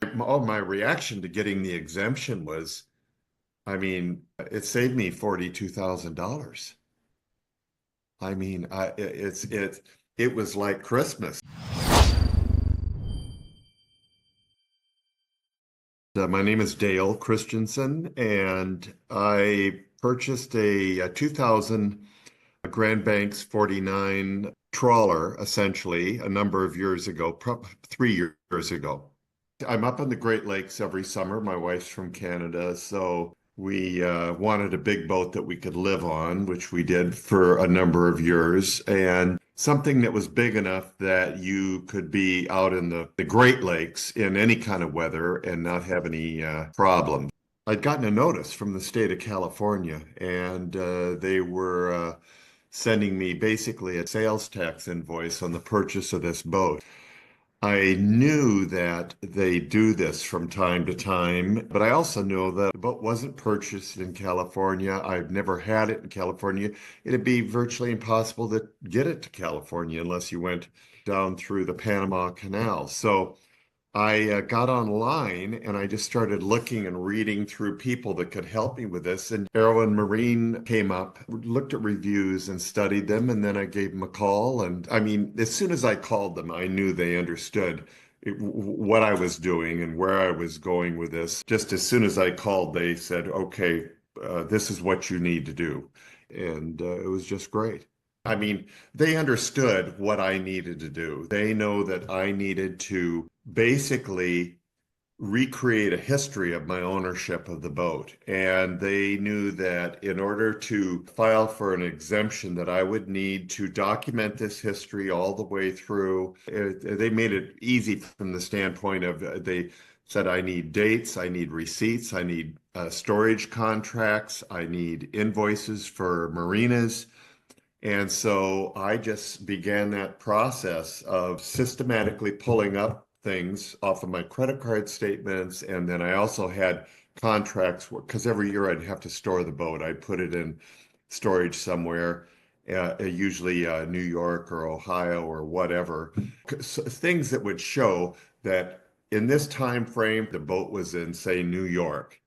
My reaction to getting the exemption was, I mean, it saved me $42,000. I mean, it was like Christmas. My name is Dale Christensen, and I purchased a 2000 Grand Banks 49 trawler, essentially, a number of years ago, 3 years ago. I'm up in the Great Lakes every summer. My wife's from Canada, so we wanted a big boat that we could live on, which we did for a number of years, and something that was big enough that you could be out in the Great Lakes in any kind of weather and not have any problems. I'd gotten a notice from the state of California, and they were sending me basically a sales tax invoice on the purchase of this boat. I knew that they do this from time to time, but I also knew that the boat wasn't purchased in California. I've never had it in California. It'd be virtually impossible to get it to California unless you went down through the Panama Canal. So I got online and I just started looking and reading through people that could help me with this. And Aero Marine came up, looked at reviews and studied them. And then I gave them a call. And I mean, as soon as I called them, I knew they understood what I was doing and where I was going with this. Just as soon as I called, they said, okay, this is what you need to do. And it was just great. I mean, they understood what I needed to do. They know that I needed to basically recreate a history of my ownership of the boat. And they knew that in order to file for an exemption that I would need to document this history all the way through. They made it easy from the standpoint of they said I need dates, I need receipts, I need storage contracts, I need invoices for marinas. And so I just began that process of systematically pulling up things off of my credit card statements. And then I also had contracts because every year I'd have to store the boat. I'd put it in storage somewhere, usually New York or Ohio or whatever. Things that would show that in this time frame, the boat was in, say, New York.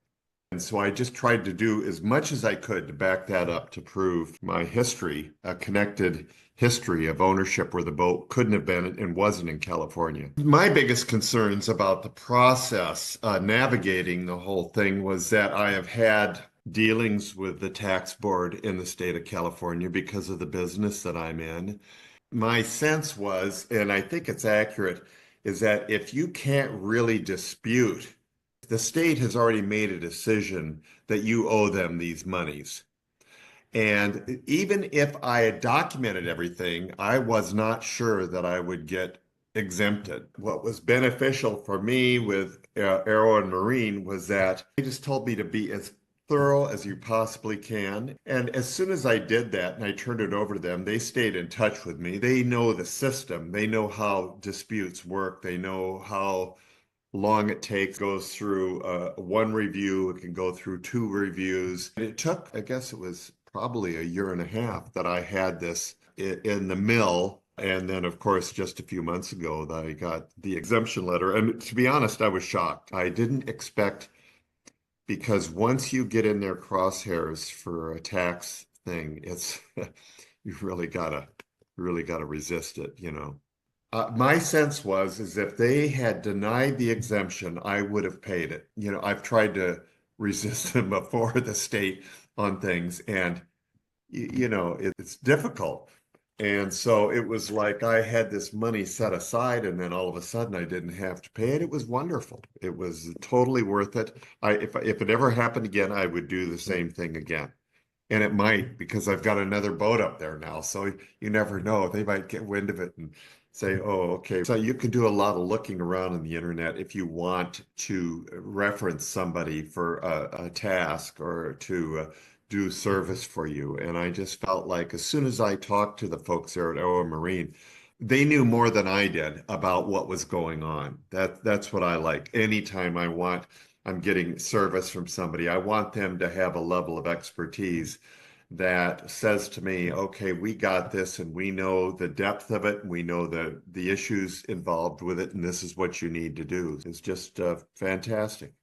And so I just tried to do as much as I could to back that up to prove my history, a connected history of ownership where the boat couldn't have been and wasn't in California. My biggest concerns about the process, navigating the whole thing, was that I have had dealings with the tax board in the state of California because of the business that I'm in. My sense was, and I think it's accurate, is that if you can't really dispute the state has already made a decision that you owe them these monies. And even if I had documented everything, I was not sure that I would get exempted. What was beneficial for me with Aero and Marine was that they just told me to be as thorough as you possibly can. And as soon as I did that and I turned it over to them, they stayed in touch with me. They know the system. They know how disputes work. They know how long it takes, goes through one review, it can go through two reviews. And it took, I guess it was probably a year and a half that I had this in the mill. And then, of course, just a few months ago, that I got the exemption letter. And to be honest, I was shocked. I didn't expect, because once you get in their crosshairs for a tax thing, it's you really gotta resist it, you know. My sense was is if they had denied the exemption, I would have paid it. You know, I've tried to resist them before the state on things, and it's difficult. And so it was like I had this money set aside, and then all of a sudden I didn't have to pay it. It was wonderful. It was totally worth it. If it ever happened again, I would do the same thing again. And it might, because I've got another boat up there now. So you never know. They might get wind of it and say, oh, okay. So you can do a lot of looking around on the internet if you want to reference somebody for a task or to do service for you. And I just felt like as soon as I talked to the folks there at Aero Marine, they knew more than I did about what was going on. That's what I like. Anytime I'm getting service from somebody, I want them to have a level of expertise that says to me, okay, we got this and we know the depth of it and we know the issues involved with it, and this is what you need to do. It's just fantastic.